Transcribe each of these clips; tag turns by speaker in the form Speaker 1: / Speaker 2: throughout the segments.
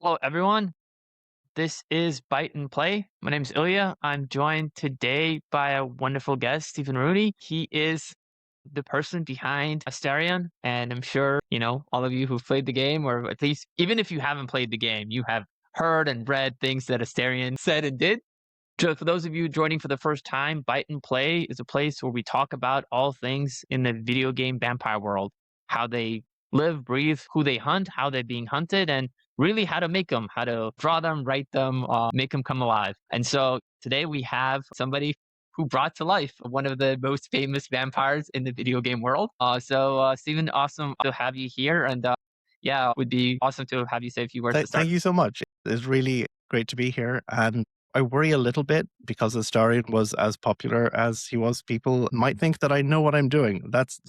Speaker 1: Hello, everyone. This is Bite and Play. My name's Ilya. I'm joined today by a wonderful guest, Stephen Rooney. He is the person behind Astarion, and I'm sure, all of you who've played the game, or at least even if you haven't played the game, you have heard and read things that Astarion said and did. So for those of you joining for the first time, Bite and Play is a place where we talk about all things in the video game vampire world, how they live, breathe, who they hunt, how they're being hunted, and really how to make them, how to draw them, write them, make them come alive. And so today we have somebody who brought to life one of the most famous vampires in the video game world. Stephen, awesome to have you here. And yeah, it would be awesome to have you say a few words to start.
Speaker 2: Thank you so much. It's really great to be here. And I worry a little bit because Astarion was as popular as he was. People might think that I know what I'm doing. That's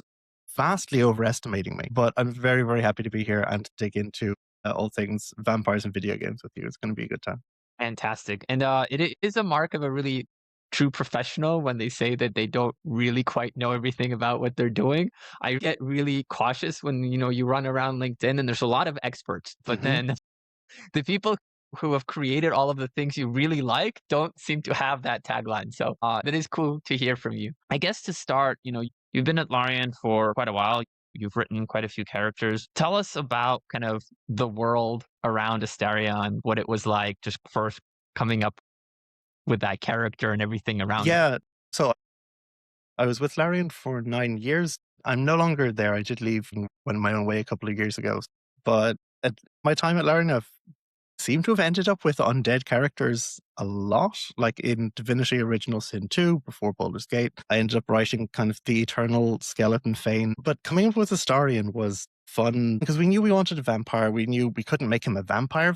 Speaker 2: vastly overestimating me. But I'm very, very happy to be here and to dig into all things vampires and video games with you. It's going to be a good time.
Speaker 1: Fantastic. And it is a mark of a really true professional when they say that they don't really quite know everything about what they're doing. I get really cautious when, you run around LinkedIn and there's a lot of experts, but
Speaker 2: hmm
Speaker 1: then the people who have created all of the things you really like don't seem to have that tagline. So that is cool to hear from you. I guess to start, you've been at Larian for quite a while. You've written quite a few characters. Tell us about kind of the world around Astarion, what it was like just first coming up with that character and everything around it.
Speaker 2: Yeah. So I was with Larian for 9 years. I'm no longer there. I did leave and went my own way a couple of years ago. But at my time at Larian, I've seem to have ended up with undead characters a lot. Like in Divinity Original Sin 2, before Baldur's Gate, I ended up writing kind of the eternal skeleton Fane. But coming up with Astarion was fun because we knew we wanted a vampire. We knew we couldn't make him a vampire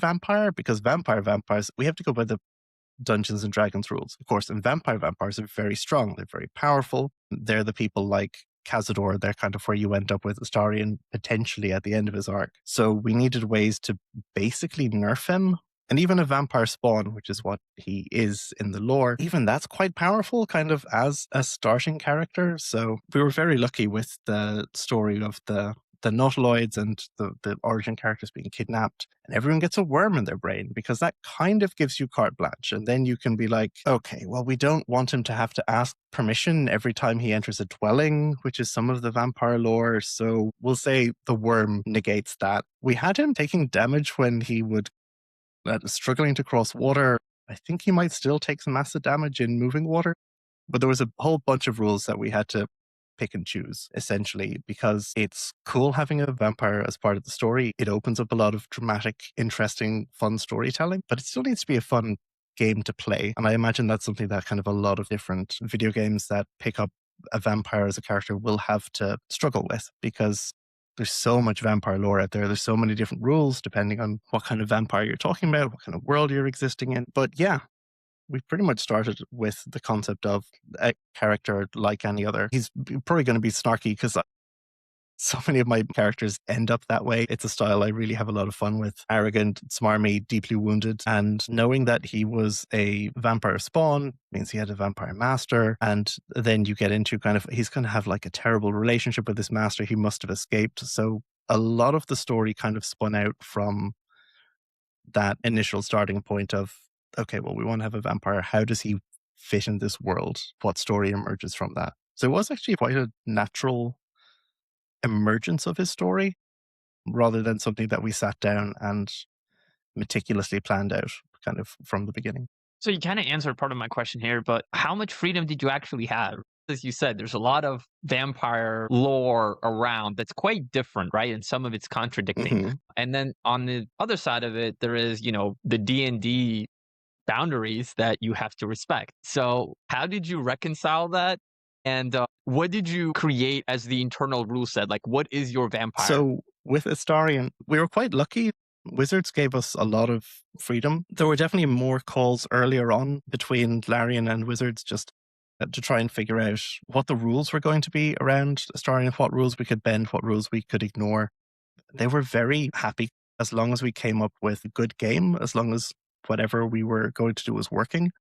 Speaker 2: because vampires, we have to go by the Dungeons and Dragons rules. Of course, and vampires are very strong. They're very powerful. They're the people like Cazador. They're kind of where you end up with Astarion potentially at the end of his arc. So we needed ways to basically nerf him. And even a vampire spawn, which is what he is in the lore, even that's quite powerful kind of as a starting character. So we were very lucky with the story of the nautiloids and the origin characters being kidnapped, and everyone gets a worm in their brain because that kind of gives you carte blanche. And then you can be like, okay, well, we don't want him to have to ask permission every time he enters a dwelling, which is some of the vampire lore. So we'll say the worm negates that. We had him taking damage when he would struggling to cross water. I think he might still take some acid damage in moving water, but there was a whole bunch of rules that we had to pick and choose, essentially, because it's cool having a vampire as part of the story. It opens up a lot of dramatic, interesting, fun storytelling, but it still needs to be a fun game to play. And I imagine that's something that kind of a lot of different video games that pick up a vampire as a character will have to struggle with, because there's so much vampire lore out there. There's so many different rules depending on what kind of vampire you're talking about, what kind of world you're existing in. But yeah, we pretty much started with the concept of a character like any other. He's probably going to be snarky because so many of my characters end up that way. It's a style I really have a lot of fun with. Arrogant, smarmy, deeply wounded. And knowing that he was a vampire spawn means he had a vampire master. And then you get into kind of, he's going to have like a terrible relationship with this master. He must have escaped. So a lot of the story kind of spun out from that initial starting point of, okay, well, we want to have a vampire. How does he fit in this world? What story emerges from that? So it was actually quite a natural emergence of his story rather than something that we sat down and meticulously planned out kind of from the beginning.
Speaker 1: So you kind of answered part of my question here, but how much freedom did you actually have? As you said, there's a lot of vampire lore around that's quite different, right? And some of it's contradicting.
Speaker 2: hmm
Speaker 1: And then on the other side of it, there is, the D&D boundaries that you have to respect. So how did you reconcile that? And what did you create as the internal rule set? Like, what is your vampire?
Speaker 2: So with Astarion, we were quite lucky. Wizards gave us a lot of freedom. There were definitely more calls earlier on between Larian and Wizards just to try and figure out what the rules were going to be around Astarion, what rules we could bend, what rules we could ignore. They were very happy as long as we came up with a good game, as long as whatever we were going to do was working.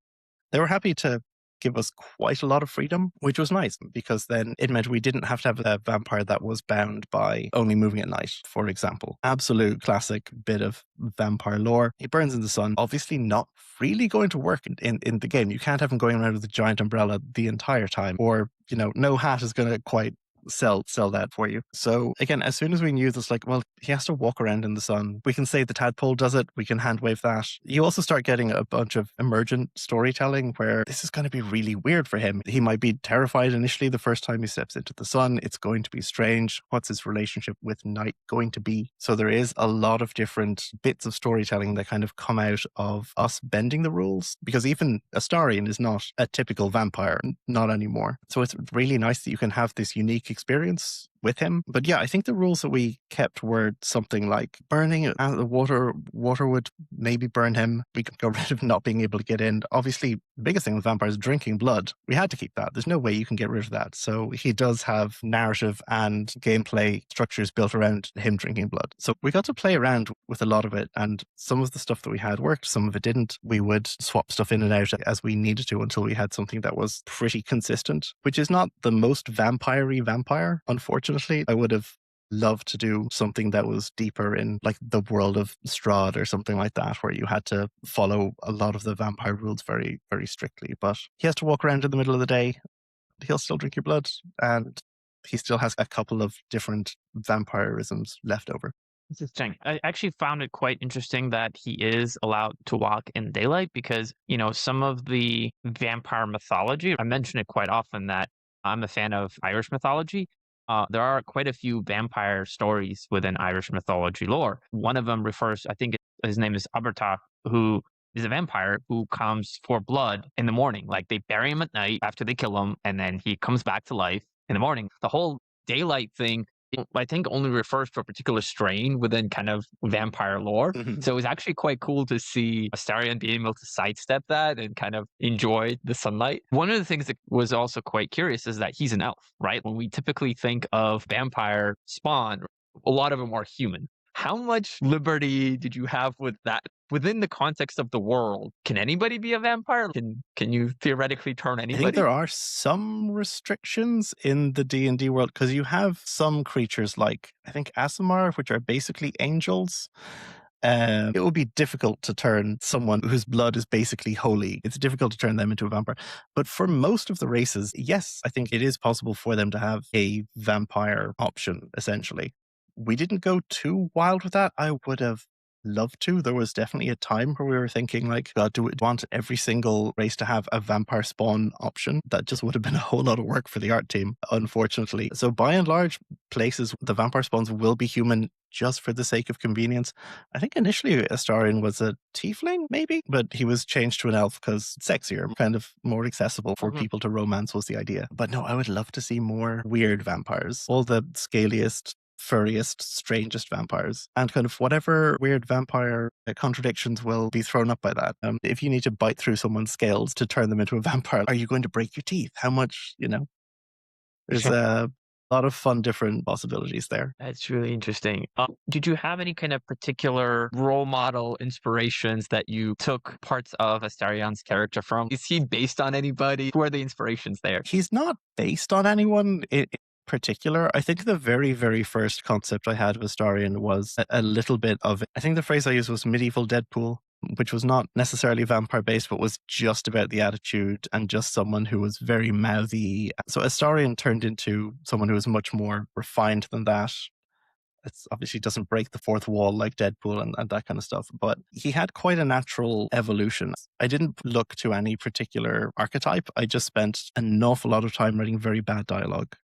Speaker 2: They were happy to give us quite a lot of freedom, which was nice because then it meant we didn't have to have a vampire that was bound by only moving at night, for example. Absolute classic bit of vampire lore. He burns in the sun. Obviously not really going to work in the game. You can't have him going around with a giant umbrella the entire time, or, no hat is going to quite sell that for you. So again, as soon as we knew this, like, well, he has to walk around in the sun. We can say the tadpole does it. We can hand wave that. You also start getting a bunch of emergent storytelling where this is going to be really weird for him. He might be terrified initially the first time he steps into the sun. It's going to be strange. What's his relationship with night going to be? So there is a lot of different bits of storytelling that kind of come out of us bending the rules, because even Astarion is not a typical vampire, not anymore. So it's really nice that you can have this unique experience with him. But yeah, I think the rules that we kept were something like burning out of the water. Water would maybe burn him. We could go rid of not being able to get in. Obviously, the biggest thing with vampires is drinking blood. We had to keep that. There's no way you can get rid of that. So he does have narrative and gameplay structures built around him drinking blood. So we got to play around with a lot of it, and some of the stuff that we had worked, some of it didn't. We would swap stuff in and out as we needed to until we had something that was pretty consistent, which is not the most vampire-y vampire, unfortunately. I would have loved to do something that was deeper in like the world of Strahd or something like that, where you had to follow a lot of the vampire rules very, very strictly. But he has to walk around in the middle of the day. He'll still drink your blood, and he still has a couple of different vampirisms left over.
Speaker 1: Interesting. I actually found it quite interesting that he is allowed to walk in daylight because, some of the vampire mythology, I mention it quite often that I'm a fan of Irish mythology. There are quite a few vampire stories within Irish mythology lore. One of them refers, I think his name is Abertach, who is a vampire who comes for blood in the morning. Like they bury him at night after they kill him, and then he comes back to life in the morning. The whole daylight thing, I think, only refers to a particular strain within kind of vampire lore.
Speaker 2: Mhm.
Speaker 1: So it was actually quite cool to see Astarion being able to sidestep that and kind of enjoy the sunlight. One of the things that was also quite curious is that he's an elf, right? When we typically think of vampire spawn, a lot of them are human. How much liberty did you have with that within the context of the world? Can anybody be a vampire? Can you theoretically turn
Speaker 2: I think
Speaker 1: anybody?
Speaker 2: there are some restrictions in the D&D world because you have some creatures like, I think, Aasimar, which are basically angels. It would be difficult to turn someone whose blood is basically holy. It's difficult to turn them into a vampire. But for most of the races, yes, I think it is possible for them to have a vampire option, essentially. We didn't go too wild with that. I would have loved to. There was definitely a time where we were thinking, like, God, do we want every single race to have a vampire spawn option? That just would have been a whole lot of work for the art team, unfortunately. So by and large, places, the vampire spawns will be human just for the sake of convenience. I think initially Astarion was a tiefling, maybe, but he was changed to an elf because sexier, kind of more accessible for
Speaker 1: Mhm.
Speaker 2: people to romance was the idea. But no, I would love to see more weird vampires. All the scaliest, furriest, strangest vampires, and kind of whatever weird vampire contradictions will be thrown up by that. If you need to bite through someone's scales to turn them into a vampire, are you going to break your teeth? How much, there's a lot of fun, different possibilities there.
Speaker 1: That's really interesting. Did you have any kind of particular role model inspirations that you took parts of Astarion's character from? Is he based on anybody? Who are the inspirations there?
Speaker 2: He's not based on anyone in particular. I think the very, very first concept I had of Astarion was a little bit of, I think the phrase I used was medieval Deadpool, which was not necessarily vampire based, but was just about the attitude and just someone who was very mouthy. So Astarion turned into someone who was much more refined than that. It's obviously doesn't break the fourth wall like Deadpool and that kind of stuff, but he had quite a natural evolution. I didn't look to any particular archetype. I just spent an awful lot of time writing very bad dialogue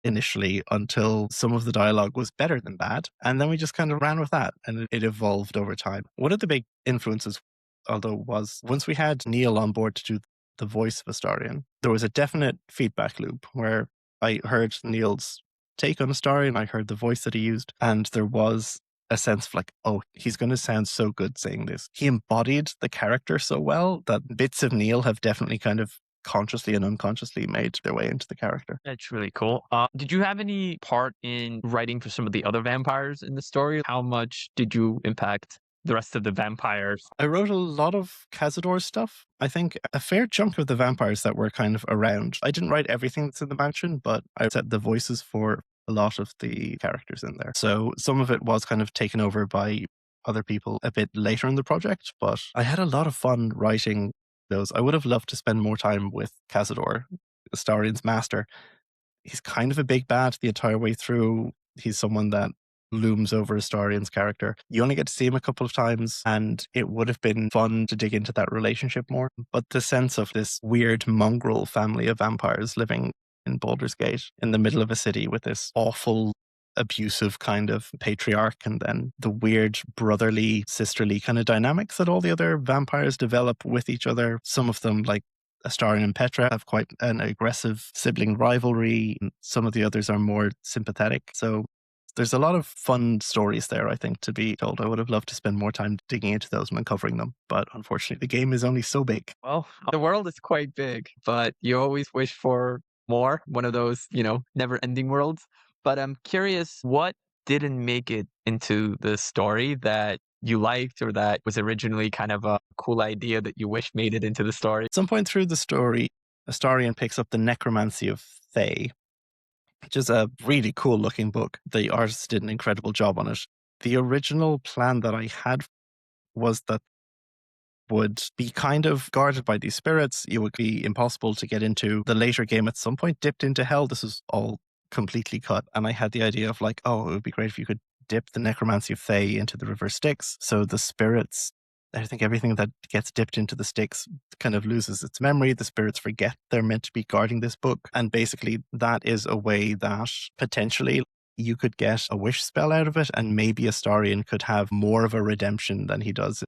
Speaker 2: initially until some of the dialogue was better than bad. And then we just kind of ran with that and it evolved over time. One of the big influences, although, was once we had Neil on board to do the voice of Astarion, there was a definite feedback loop where I heard Neil's take on Astarion, I heard the voice that he used, and there was a sense of like, oh, he's going to sound so good saying this. He embodied the character so well that bits of Neil have definitely kind of consciously and unconsciously made their way into the character.
Speaker 1: That's really cool. Did you have any part in writing for some of the other vampires in the story? How much did you impact? the rest of the vampires?
Speaker 2: I wrote a lot of Cazador stuff. I think a fair chunk of the vampires that were kind of around. I didn't write everything that's in the mansion, but I set the voices for a lot of the characters in there. So some of it was kind of taken over by other people a bit later in the project, but I had a lot of fun writing those. I would have loved to spend more time with Cazador, Astarion's master. He's kind of a big bad the entire way through. He's someone that looms over Astarion's character. You only get to see him a couple of times, and it would have been fun to dig into that relationship more. But the sense of this weird mongrel family of vampires living in Baldur's Gate in the middle of a city with this awful, abusive kind of patriarch, and then the weird brotherly, sisterly kind of dynamics that all the other vampires develop with each other. Some of them, like Astarion and Petra, have quite an aggressive sibling rivalry. Some of the others are more sympathetic. So there's a lot of fun stories there, I think, to be told. I would have loved to spend more time digging into those and uncovering them. But unfortunately, the game is only so big.
Speaker 1: Well, the world is quite big, but you always wish for more, one of those, never ending worlds. But I'm curious, what didn't make it into the story that you liked or that was originally kind of a cool idea that you wish made it into the story?
Speaker 2: At some point through the story, Astarion picks up the Necromancy of Thay, which is a really cool looking book. The artist did an incredible job on it. The original plan that I had was that would be kind of guarded by these spirits. It would be impossible to get into. The later game at some point dipped into hell. This was all completely cut. And I had the idea of like, oh, it would be great if you could dip the Necromancy of Thay into the river Styx. So the spirits, I think everything that gets dipped into the Styx kind of loses its memory. The spirits forget they're meant to be guarding this book. And basically that is a way that potentially you could get a wish spell out of it, and maybe Astarion could have more of a redemption than he does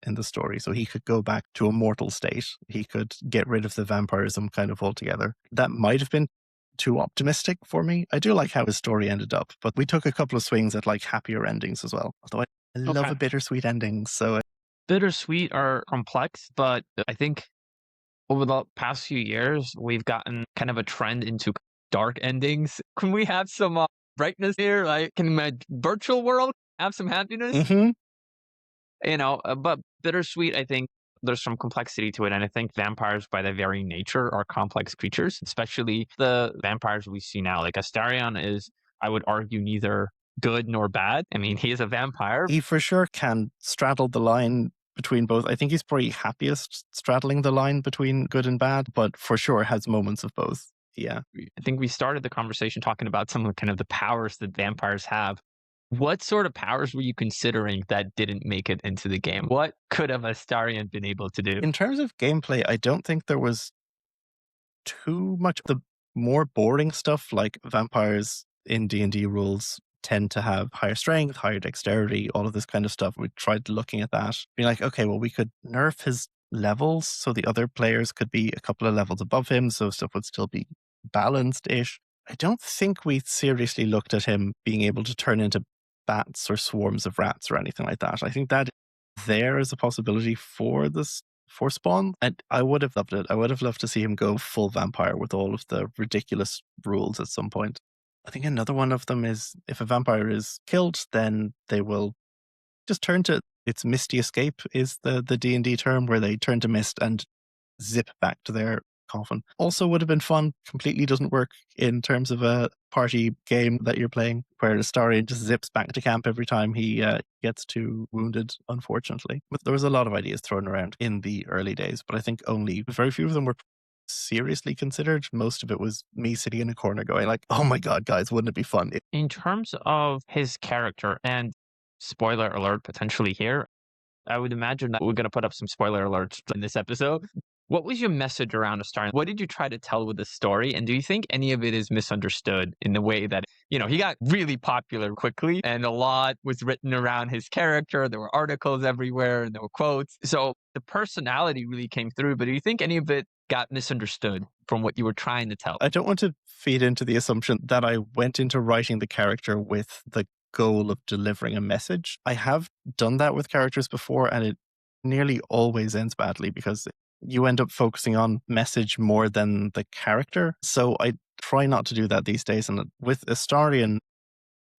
Speaker 2: in the story. So he could go back to a mortal state. He could get rid of the vampirism kind of altogether. That might have been too optimistic for me. I do like how his story ended up, but we took a couple of swings at like happier endings as well. Although I love
Speaker 1: Okay.
Speaker 2: a bittersweet ending. So
Speaker 1: Bittersweet are complex, but I think over the past few years, we've gotten kind of a trend into dark endings. Can we have some brightness here? Like, can my virtual world have some happiness?
Speaker 2: mhm.
Speaker 1: But bittersweet, I think there's some complexity to it. And I think vampires, by their very nature, are complex creatures, especially the vampires we see now. Like Astarion is, I would argue, neither good nor bad. I mean, he is a vampire.
Speaker 2: He for sure can straddle the line between both. I think he's probably happiest straddling the line between good and bad, but for sure has moments of both. Yeah.
Speaker 1: I think we started the conversation talking about some of the kind of the powers that vampires have. What sort of powers were you considering that didn't make it into the game? What could have Astarion been able to do?
Speaker 2: In terms of gameplay, I don't think there was too much. The more boring stuff, like vampires in D&D rules tend to have higher strength, higher dexterity, all of this kind of stuff. We tried looking at that, being like, okay, well, we could nerf his levels so the other players could be a couple of levels above him, so stuff would still be balanced-ish. I don't think we seriously looked at him being able to turn into bats or swarms of rats or anything like that. I think that there is a possibility for this for Spawn, and I would have loved it. I would have loved to see him go full vampire with all of the ridiculous rules at some point. I think another one of them is if a vampire is killed, then they will just turn to its misty escape is the D&D term, where they turn to mist and zip back to their coffin. Also would have been fun. Completely doesn't work in terms of a party game that you're playing, where Astarion just zips back to camp every time he gets too wounded, unfortunately. But there was a lot of ideas thrown around in the early days, but I think only very few of them were seriously considered. Most of it was me sitting in a corner going like, oh my god, guys, wouldn't it be fun?
Speaker 1: In terms of his character, and spoiler alert potentially here, I would imagine that we're going to put up some spoiler alerts in this episode. What was your message around Astarion? What did you try to tell with the story? And do you think any of it is misunderstood in the way that, he got really popular quickly and a lot was written around his character? There were articles everywhere and there were quotes. So the personality really came through. But do you think any of it got misunderstood from what you were trying to tell?
Speaker 2: I don't want to feed into the assumption that I went into writing the character with the goal of delivering a message. I have done that with characters before, and it nearly always ends badly because you end up focusing on message more than the character. So I try not to do that these days. And with Astarion,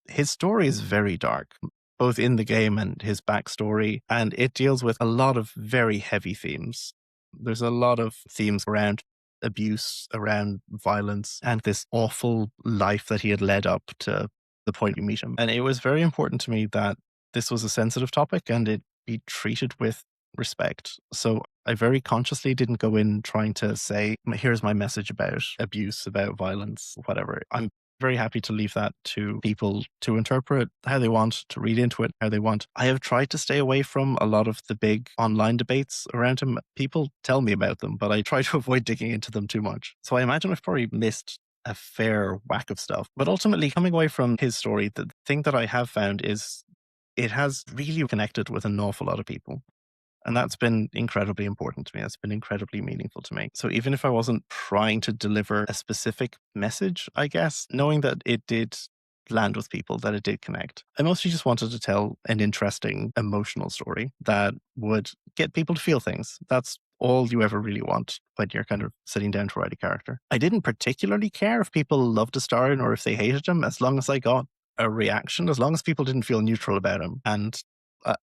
Speaker 2: his story is very dark. both in the game and his backstory. And it deals with a lot of very heavy themes. There's a lot of themes around abuse, around violence, and this awful life that he had led up to the point you meet him. And it was very important to me that this was a sensitive topic and it be treated with respect. So I very consciously didn't go in trying to say, here's my message about abuse, about violence, whatever. I'm very happy to leave that to people to interpret how they want, to read into it how they want. I have tried to stay away from a lot of the big online debates around him. People tell me about them, but I try to avoid digging into them too much. So I imagine I've probably missed a fair whack of stuff. But ultimately, coming away from his story, the thing that I have found is it has really connected with an awful lot of people. And that's been incredibly important to me. That's been incredibly meaningful to me. So even if I wasn't trying to deliver a specific message, I guess, knowing that it did land with people, that it did connect, I mostly just wanted to tell an interesting emotional story that would get people to feel things. That's all you ever really want when you're kind of sitting down to write a character. I didn't particularly care if people loved Astarion or if they hated him, as long as I got a reaction, as long as people didn't feel neutral about him. And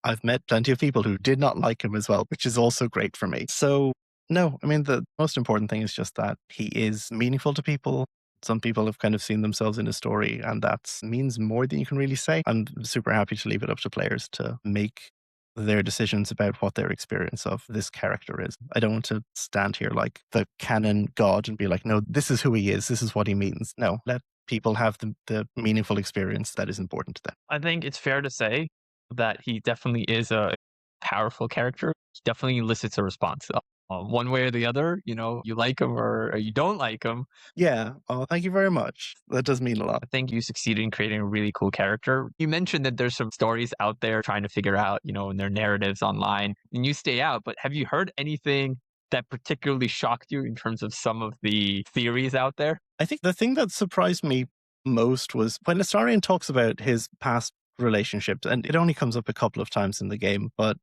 Speaker 2: I've met plenty of people who did not like him as well, which is also great for me. So, no, I mean, the most important thing is just that he is meaningful to people. Some people have kind of seen themselves in his story, and that means more than you can really say. I'm super happy to leave it up to players to make their decisions about what their experience of this character is. I don't want to stand here like the canon god and be like, no, this is who he is. This is what he means. No, let people have the meaningful experience that is important to them.
Speaker 1: I think it's fair to say that he definitely is a powerful character. He definitely elicits a response. One way or the other, you like him or you don't like him.
Speaker 2: Yeah. Oh, thank you very much. That does mean a lot.
Speaker 1: I think you succeeded in creating a really cool character. You mentioned that there's some stories out there trying to figure out, in their narratives online, and you stay out. But have you heard anything that particularly shocked you in terms of some of the theories out there?
Speaker 2: I think the thing that surprised me most was when Astarion talks about his past relationships, and it only comes up a couple of times in the game, but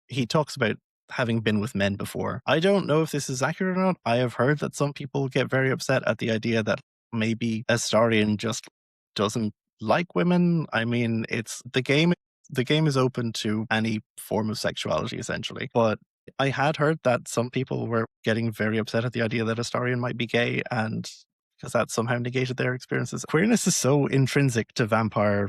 Speaker 2: he talks about having been with men before. I don't know if this is accurate or not. I have heard that some people get very upset at the idea that maybe Astarion just doesn't like women. I mean, it's the game. The game is open to any form of sexuality, essentially. But I had heard that some people were getting very upset at the idea that Astarion might be gay, and because that somehow negated their experiences. Queerness is so intrinsic to vampire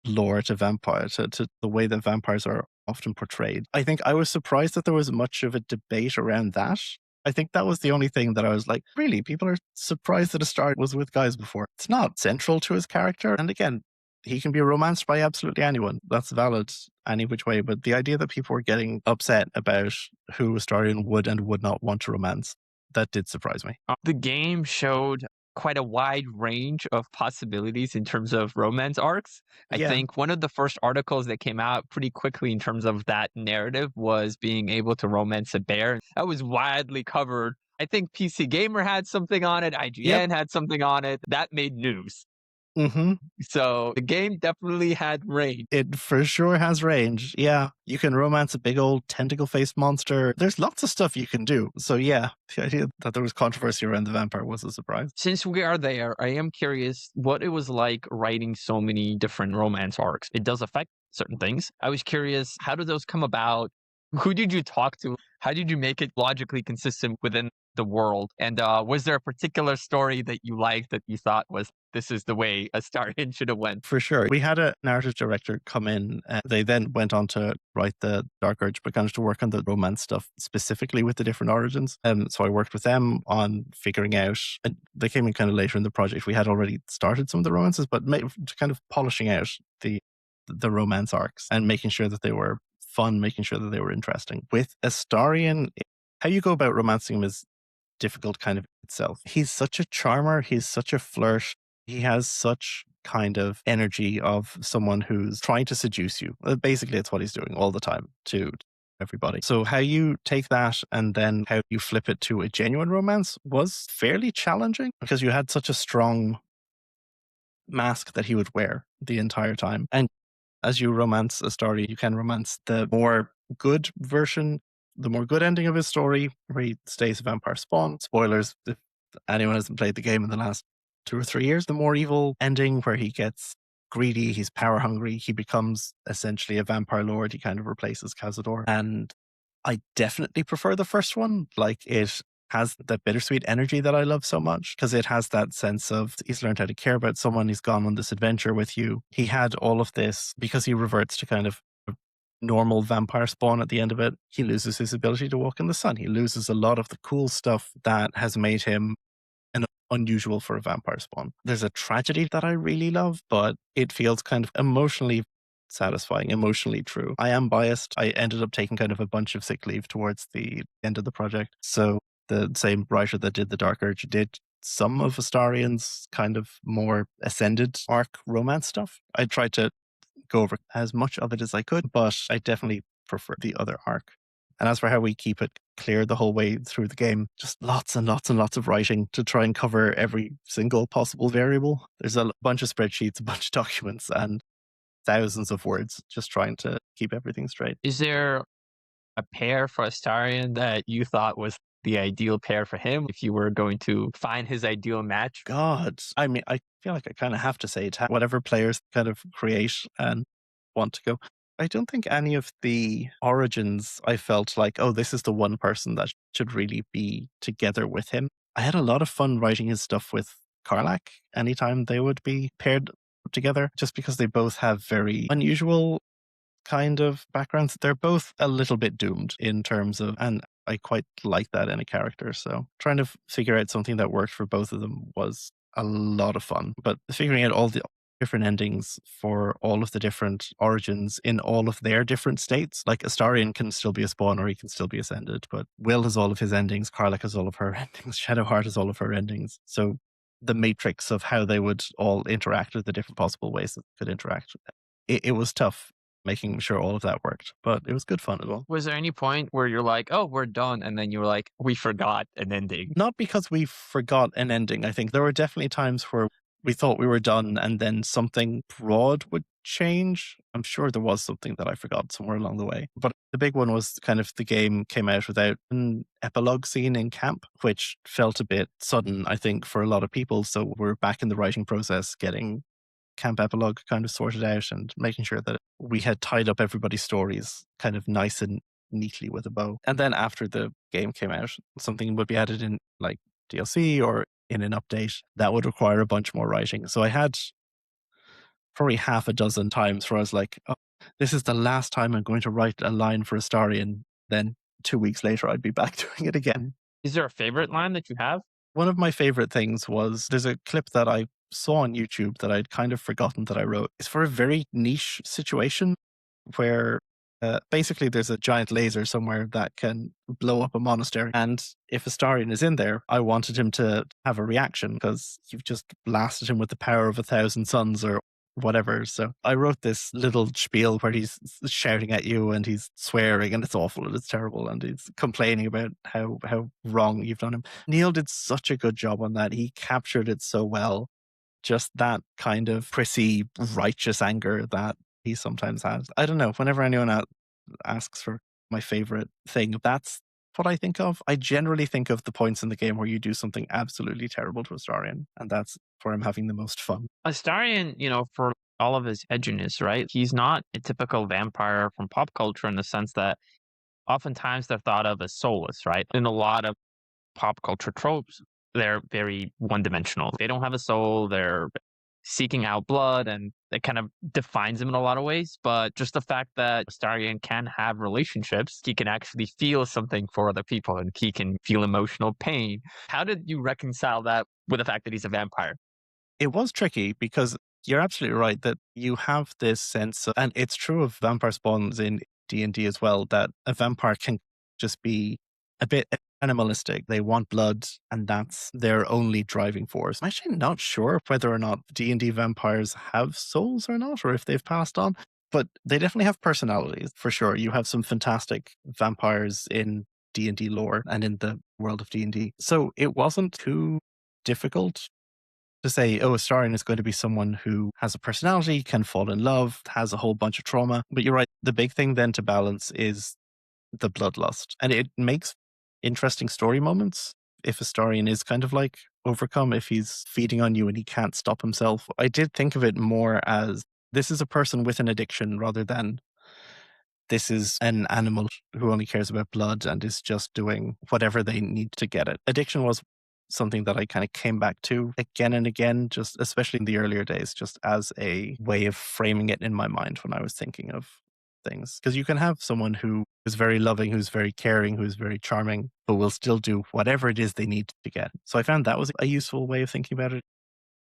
Speaker 2: lore, to vampire, to the way that vampires are often portrayed. I think I was surprised that there was much of a debate around that. I think that was the only thing that I was like, really, people are surprised that Astarion was with guys before. It's not central to his character. And again, he can be romanced by absolutely anyone. That's valid any which way. But the idea that people were getting upset about who Astarion would and would not want to romance, that did surprise me.
Speaker 1: The game showed quite a wide range of possibilities in terms of romance arcs. I
Speaker 2: Yeah.
Speaker 1: think one of the first articles that came out pretty quickly in terms of that narrative was being able to romance a bear. That was widely covered. I think PC Gamer had something on it,
Speaker 2: Yep.
Speaker 1: IGN had something on it. That made news.
Speaker 2: Hmm.
Speaker 1: So the game definitely had range.
Speaker 2: It for sure has range. Yeah. You can romance a big old tentacle faced monster. There's lots of stuff you can do. So, yeah, the idea that there was controversy around the vampire was a surprise.
Speaker 1: Since we are there, I am curious what it was like writing so many different romance arcs. It does affect certain things. I was curious, how did those come about? Who did you talk to? How did you make it logically consistent within the world? And was there a particular story that you liked that you thought was this is the way Astarion should have went?
Speaker 2: For sure. We had a narrative director come in. They then went on to write the Dark Urge, but kind of to work on the romance stuff specifically with the different origins. So I worked with them on figuring out, and they came in kind of later in the project. We had already started some of the romances, but kind of polishing out the romance arcs and making sure that they were fun, making sure that they were interesting. With Astarion, how you go about romancing him is difficult kind of itself. He's such a charmer. He's such a flirt. He has such kind of energy of someone who's trying to seduce you. Basically, it's what he's doing all the time to everybody. So how you take that and then how you flip it to a genuine romance was fairly challenging because you had such a strong mask that he would wear the entire time. And as you romance a story, you can romance the more good version, the more good ending of his story, where he stays a vampire spawn. Spoilers, if anyone hasn't played the game in the last 2 or 3 years, the more evil ending where he gets greedy, he's power hungry. He becomes essentially a vampire lord. He kind of replaces Cazador. And I definitely prefer the first one. Like it has the bittersweet energy that I love so much because it has that sense of he's learned how to care about someone. He's gone on this adventure with you. He had all of this because he reverts to kind of normal vampire spawn at the end of it. He loses his ability to walk in the sun. He loses a lot of the cool stuff that has made him unusual for a vampire spawn. There's a tragedy that I really love, but it feels kind of emotionally satisfying, emotionally true. I am biased. I ended up taking kind of a bunch of sick leave towards the end of the project. So the same writer that did The Dark Urge did some of Astarion's kind of more ascended arc romance stuff. I tried to go over as much of it as I could, but I definitely prefer the other arc. And as for how we keep it clear the whole way through the game, just lots and lots and lots of writing to try and cover every single possible variable. There's a bunch of spreadsheets, a bunch of documents, and thousands of words just trying to keep everything straight.
Speaker 1: Is there a pair for Astarion that you thought was the ideal pair for him if you were going to find his ideal match?
Speaker 2: God, I mean, I feel like I kind of have to say whatever players kind of create and want to go. I don't think any of the origins I felt like, oh, this is the one person that should really be together with him. I had a lot of fun writing his stuff with Karlach anytime they would be paired together, just because they both have very unusual kind of backgrounds. They're both a little bit doomed in terms of, and I quite like that in a character. So trying to figure out something that worked for both of them was a lot of fun. But figuring out all the different endings for all of the different origins in all of their different states. Like Astarion can still be a spawn or he can still be ascended, but Will has all of his endings, Karlach has all of her endings, Shadowheart has all of her endings. So the matrix of how they would all interact with the different possible ways that they could interact. It was tough making sure all of that worked, but it was good fun as well.
Speaker 1: Was there any point where you're like, oh, we're done? And then you were like, we forgot an ending?
Speaker 2: Not because we forgot an ending. I think there were definitely times where we thought we were done and then something broad would change. I'm sure there was something that I forgot somewhere along the way. But the big one was kind of the game came out without an epilogue scene in camp, which felt a bit sudden, I think, for a lot of people. So we're back in the writing process, getting camp epilogue kind of sorted out and making sure that we had tied up everybody's stories kind of nice and neatly with a bow. And then after the game came out, something would be added in like DLC or in an update that would require a bunch more writing. So I had probably half a dozen times where I was like, oh, this is the last time I'm going to write a line for Astarion. Then 2 weeks later, I'd be back doing it again.
Speaker 1: Is there a favorite line that you have?
Speaker 2: One of my favorite things was there's a clip that I saw on YouTube that I'd kind of forgotten that I wrote. It's for a very niche situation where basically there's a giant laser somewhere that can blow up a monastery. And if Astarion is in there, I wanted him to have a reaction because you've just blasted him with the power of 1,000 suns or whatever. So I wrote this little spiel where he's shouting at you and he's swearing and it's awful and it's terrible and he's complaining about how wrong you've done him. Neil did such a good job on that. He captured it so well. Just that kind of prissy, righteous anger that he sometimes has. I don't know. Whenever anyone asks for my favorite thing, that's what I think of. I generally think of the points in the game where you do something absolutely terrible to Astarion, and that's where I'm having the most fun.
Speaker 1: Astarion, for all of his edginess, right? He's not a typical vampire from pop culture in the sense that oftentimes they're thought of as soulless, right? In a lot of pop culture tropes, they're very one dimensional. They don't have a soul. They're seeking out blood, and it kind of defines him in a lot of ways. But just the fact that Starion can have relationships, he can actually feel something for other people and he can feel emotional pain. How did you reconcile that with the fact that he's a vampire?
Speaker 2: It was tricky because you're absolutely right that you have this sense of, and it's true of vampire spawns in D&D as well, that a vampire can just be a bit animalistic. They want blood and that's their only driving force. I'm actually not sure whether or not D&D vampires have souls or not, or if they've passed on, but they definitely have personalities for sure. You have some fantastic vampires in D&D lore and in the world of D&D. So it wasn't too difficult to say, oh, Astarion is going to be someone who has a personality, can fall in love, has a whole bunch of trauma. But you're right. The big thing then to balance is the bloodlust. And it makes interesting story moments if Astarion is kind of like overcome if he's feeding on you and he can't stop himself. I did think of it more as this is a person with an addiction rather than this is an animal who only cares about blood and is just doing whatever they need to get it. Addiction was something that I kind of came back to again and again, just especially in the earlier days, just as a way of framing it in my mind when I was thinking of things. Because you can have someone who is very loving, who's very caring, who's very charming, but will still do whatever it is they need to get. So I found that was a useful way of thinking about it.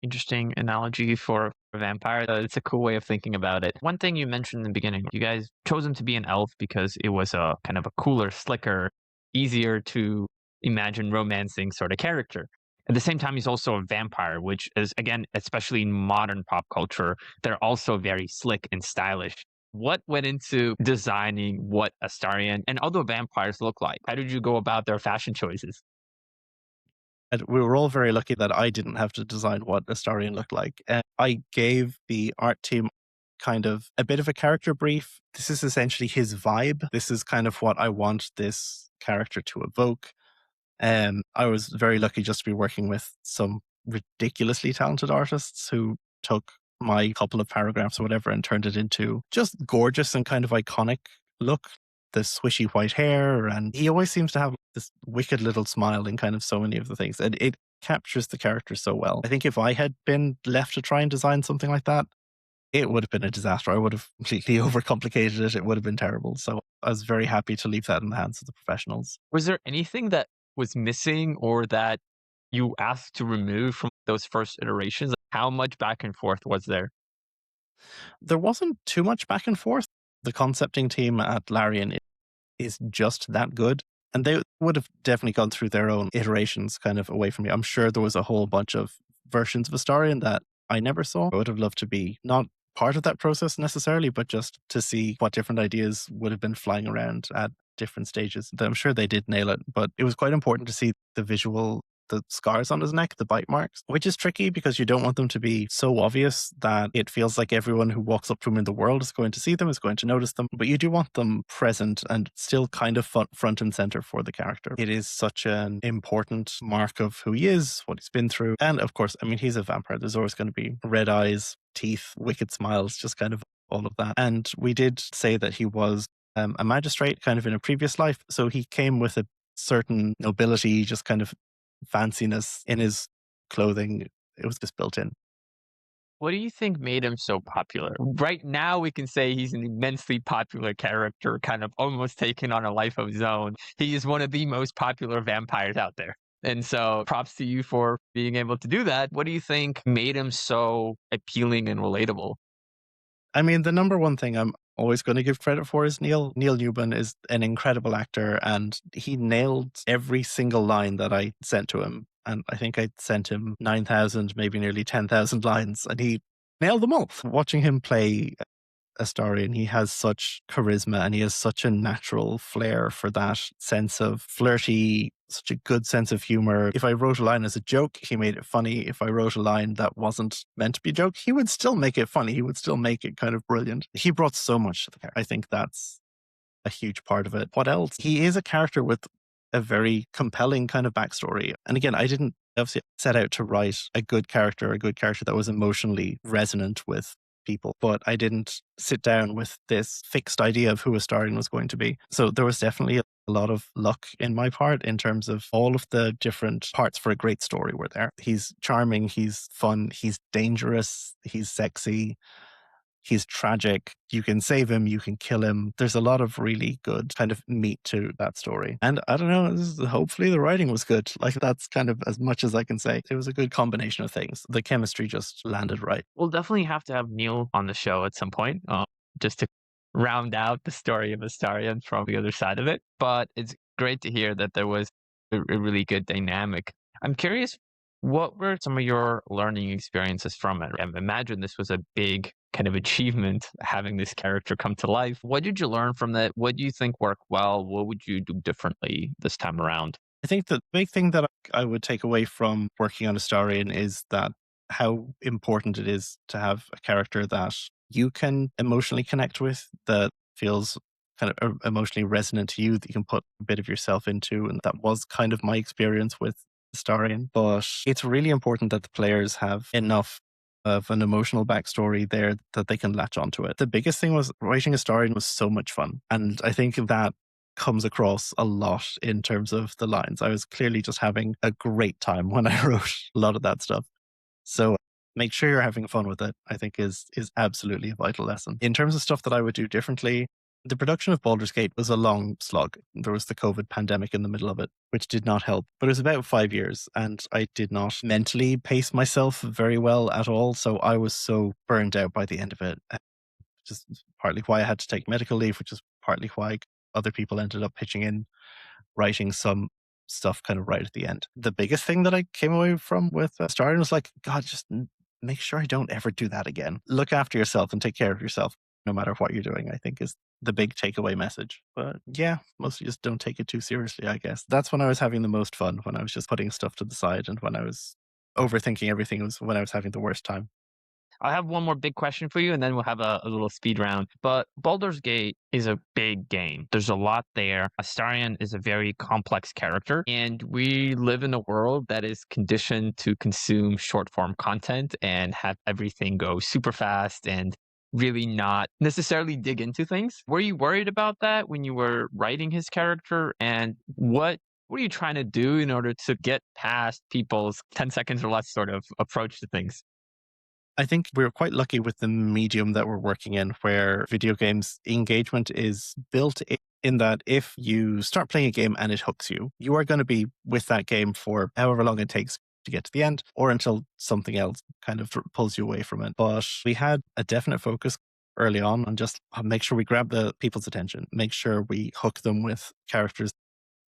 Speaker 1: Interesting analogy for a vampire. It's a cool way of thinking about it. One thing you mentioned in the beginning, you guys chose him to be an elf because it was a kind of a cooler, slicker, easier to imagine romancing sort of character. At the same time, he's also a vampire, which is, again, especially in modern pop culture, they're also very slick and stylish. What went into designing what Astarion and other vampires look like? How did you go about their fashion choices?
Speaker 2: And we were all very lucky that I didn't have to design what Astarion looked like. I gave the art team kind of a bit of a character brief. This is essentially his vibe. This is kind of what I want this character to evoke. I was very lucky just to be working with some ridiculously talented artists who took my couple of paragraphs or whatever and turned it into just gorgeous and kind of iconic look. The swishy white hair, and he always seems to have this wicked little smile in kind of so many of the things, and it captures the character so well. I think if I had been left to try and design something like that, it would have been a disaster. I would have completely overcomplicated it. It would have been terrible. So I was very happy to leave that in the hands of the professionals.
Speaker 1: Was there anything that was missing or that you asked to remove from those first iterations? How much back and forth was there?
Speaker 2: There wasn't too much back and forth. The concepting team at Larian is just that good. And they would have definitely gone through their own iterations kind of away from me. I'm sure there was a whole bunch of versions of Astarion that I never saw. I would have loved to be not part of that process necessarily, but just to see what different ideas would have been flying around at different stages. I'm sure they did nail it, but it was quite important to see the visual, the scars on his neck, the bite marks, which is tricky because you don't want them to be so obvious that it feels like everyone who walks up to him in the world is going to see them, is going to notice them, but you do want them present and still kind of front and center for the character. It is such an important mark of who he is, what he's been through. And of course, I mean, he's a vampire. There's always going to be red eyes, teeth, wicked smiles, just kind of all of that. And we did say that he was a magistrate kind of in a previous life. So he came with a certain nobility, just kind of fanciness in his clothing. It was just built in.
Speaker 1: What do you think made him so popular? Right now, we can say he's an immensely popular character, kind of almost taking on a life of his own. He is one of the most popular vampires out there. And so, props to you for being able to do that. What do you think made him so appealing and relatable?
Speaker 2: I mean, the number one thing I'm always going to give credit for is Neil. Neil Newman is an incredible actor, and he nailed every single line that I sent to him. And I think I sent him 9,000, maybe nearly 10,000 lines, and he nailed them all. Watching him play Astarion, he has such charisma and he has such a natural flair for that sense of flirty, such a good sense of humor. If I wrote a line as a joke, he made it funny. If I wrote a line that wasn't meant to be a joke, he would still make it funny. He would still make it kind of brilliant. He brought so much to the character. I think that's a huge part of it. What else? He is a character with a very compelling kind of backstory. And again, I didn't obviously set out to write a good character that was emotionally resonant with people, but I didn't sit down with this fixed idea of who Astarion was going to be. So there was definitely a lot of luck in my part in terms of all of the different parts for a great story were there. He's charming, he's fun, he's dangerous, he's sexy, he's tragic. You can save him, you can kill him. There's a lot of really good kind of meat to that story. And I don't know, hopefully the writing was good. Like, that's kind of as much as I can say. It was a good combination of things. The chemistry just landed right.
Speaker 1: We'll definitely have to have Neil on the show at some point, just to round out the story of Astarion from the other side of it. But it's great to hear that there was a really good dynamic. I'm curious, what were some of your learning experiences from it? I imagine this was a big kind of achievement, having this character come to life. What did you learn from that? What do you think worked well? What would you do differently this time around?
Speaker 2: I think the big thing that I would take away from working on Astarion is that how important it is to have a character that you can emotionally connect with, that feels kind of emotionally resonant to you, that you can put a bit of yourself into. And that was kind of my experience with Astarion, but it's really important that the players have enough of an emotional backstory there that they can latch onto it. The biggest thing was writing Astarion was so much fun. And I think that comes across a lot in terms of the lines. I was clearly just having a great time when I wrote a lot of that stuff. So make sure you're having fun with it, I think is absolutely a vital lesson. In terms of stuff that I would do differently, the production of Baldur's Gate was a long slog. There was the COVID pandemic in the middle of it, which did not help. But it was about 5 years, and I did not mentally pace myself very well at all. So I was so burned out by the end of it, which is partly why I had to take medical leave, which is partly why other people ended up pitching in writing some stuff kind of right at the end. The biggest thing that I came away from with Stardom was like, God, just make sure I don't ever do that again. Look after yourself and take care of yourself, no matter what you're doing, I think is the big takeaway message. But yeah, mostly just don't take it too seriously, I guess. That's when I was having the most fun, when I was just putting stuff to the side and when I was overthinking everything was when I was having the worst time.
Speaker 1: I have one more big question for you, and then we'll have a little speed round. But Baldur's Gate is a big game. There's a lot there. Astarion is a very complex character, and we live in a world that is conditioned to consume short form content and have everything go super fast and really not necessarily dig into things. Were you worried about that when you were writing his character? And what are you trying to do in order to get past people's 10 seconds or less sort of approach to things?
Speaker 2: I think we're quite lucky with the medium that we're working in, where video games engagement is built in that if you start playing a game and it hooks you, you are going to be with that game for however long it takes to get to the end or until something else kind of pulls you away from it. But we had a definite focus early on just make sure we grab the people's attention, make sure we hook them with characters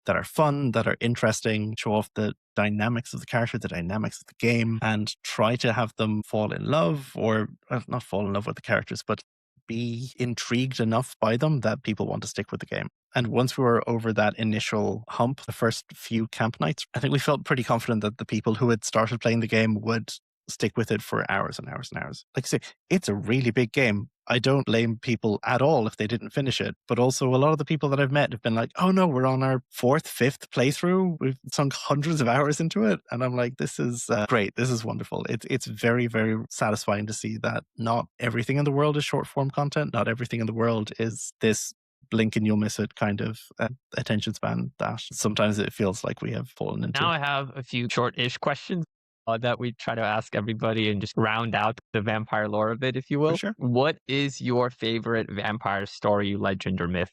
Speaker 2: that are fun, that are interesting, show off the dynamics of the character, the dynamics of the game, and try to have them fall in love or not fall in love with the characters, but be intrigued enough by them that people want to stick with the game. And once we were over that initial hump, the first few camp nights, I think we felt pretty confident that the people who had started playing the game would stick with it for hours and hours and hours. Like I say, it's a really big game. I don't blame people at all if they didn't finish it. But also, a lot of the people that I've met have been like, oh no, we're on our fourth, fifth playthrough. We've sunk hundreds of hours into it. And I'm like, this is great. This is wonderful. It's very, very satisfying to see that not everything in the world is short form content. Not everything in the world is this blink and you'll miss it kind of attention span that sometimes it feels like we have fallen
Speaker 1: Now
Speaker 2: into.
Speaker 1: I have a few short-ish questions that we try to ask everybody and just round out the vampire lore a bit, if you
Speaker 2: For
Speaker 1: will.
Speaker 2: sure.
Speaker 1: What is your favorite vampire story, legend, or myth?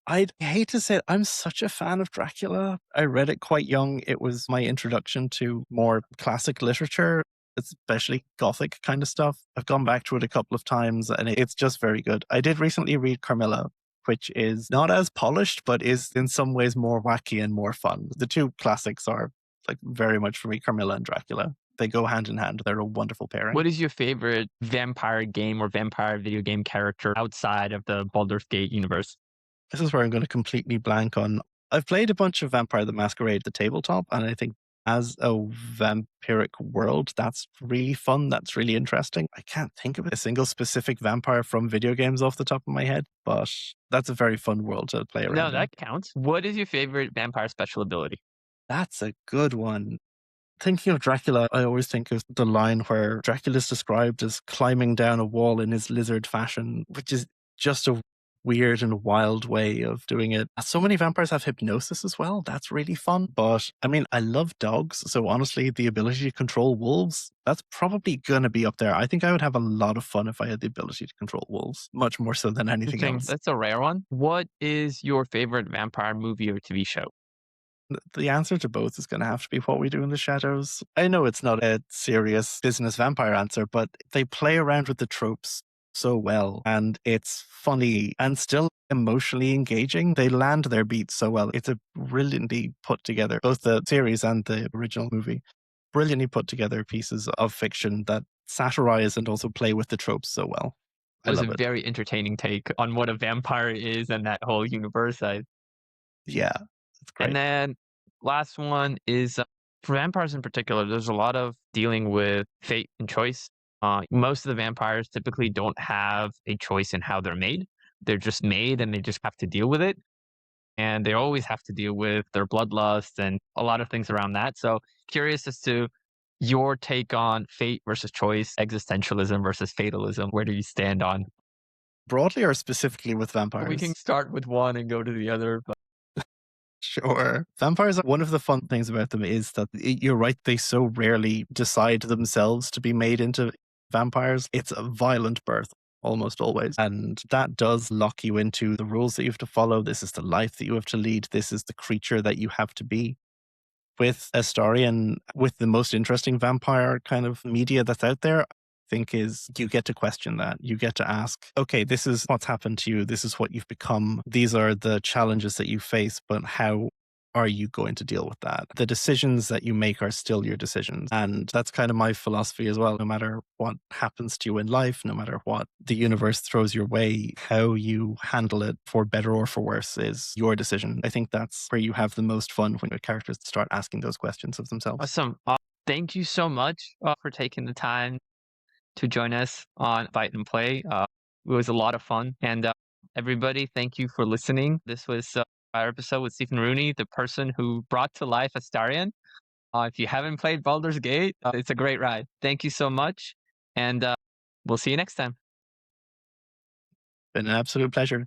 Speaker 2: I'd hate to say it, I'm such a fan of Dracula. I read it quite young. It was my introduction to more classic literature, especially Gothic kind of stuff. I've gone back to it a couple of times and it's just very good. I did recently read Carmilla, which is not as polished, but is in some ways more wacky and more fun. The two classics are like very much for me, Carmilla and Dracula. They go hand in hand. They're a wonderful pairing.
Speaker 1: What is your favorite vampire game or vampire video game character outside of the Baldur's Gate universe?
Speaker 2: This is where I'm going to completely blank on. I've played a bunch of Vampire the Masquerade, the tabletop, and I think as a vampiric world, that's really fun. That's really interesting. I can't think of a single specific vampire from video games off the top of my head, but that's a very fun world to play
Speaker 1: No,
Speaker 2: around in.
Speaker 1: that counts. What is your favorite vampire special ability?
Speaker 2: That's a good one. Thinking of Dracula, I always think of the line where Dracula is described as climbing down a wall in his lizard fashion, which is just a weird and wild way of doing it. So many vampires have hypnosis as well. That's really fun. But I mean, I love dogs. So honestly, the ability to control wolves, that's probably going to be up there. I think I would have a lot of fun if I had the ability to control wolves, much more so than anything
Speaker 1: Interesting.
Speaker 2: else.
Speaker 1: That's a rare one. What is your favorite vampire movie or TV show?
Speaker 2: The answer to both is going to have to be What We Do in the Shadows. I know it's not a serious business vampire answer, but they play around with the tropes so well, and it's funny and still emotionally engaging. They land their beats so well. It's a brilliantly put together, both the series and the original movie, brilliantly put together pieces of fiction that satirize and also play with the tropes so well. I
Speaker 1: Was a
Speaker 2: love it.
Speaker 1: very entertaining take on what a vampire is and that whole universe.
Speaker 2: Yeah, it's
Speaker 1: And
Speaker 2: great.
Speaker 1: then last one is for vampires in particular, there's a lot of dealing with fate and choice. Most of the vampires typically don't have a choice in how they're made. They're just made and they just have to deal with it. and they always have to deal with their bloodlust and a lot of things around that. So curious as to your take on fate versus choice, existentialism versus fatalism. Where do you stand on?
Speaker 2: Broadly or specifically with
Speaker 1: We can
Speaker 2: vampires?
Speaker 1: start with one and go to the other.
Speaker 2: Sure. Vampires, one of the fun things about them is that you're right, they so rarely decide themselves to be made into vampires. It's a violent birth almost always. And that does lock you into the rules that you have to follow. This is the life that you have to lead. This is the creature that you have to be. With Astarion, with the most interesting vampire kind of media that's out there, I think is you get to question that. You get to ask, okay, this is what's happened to you. This is what you've become. These are the challenges that you face, but how are you going to deal with that? The decisions that you make are still your decisions. And that's kind of my philosophy as well. No matter what happens to you in life, no matter what the universe throws your way, how you handle it for better or for worse is your decision. I think that's where you have the most fun when your characters start asking those questions of themselves.
Speaker 1: Awesome. Thank you so much for taking the time to join us on Fight and Play. It was a lot of fun. And everybody, thank you for listening. This was our episode with Stephen Rooney, the person who brought to life Astarion. If you haven't played Baldur's Gate, it's a great ride. Thank you so much. And we'll see you next time.
Speaker 2: Been an absolute pleasure.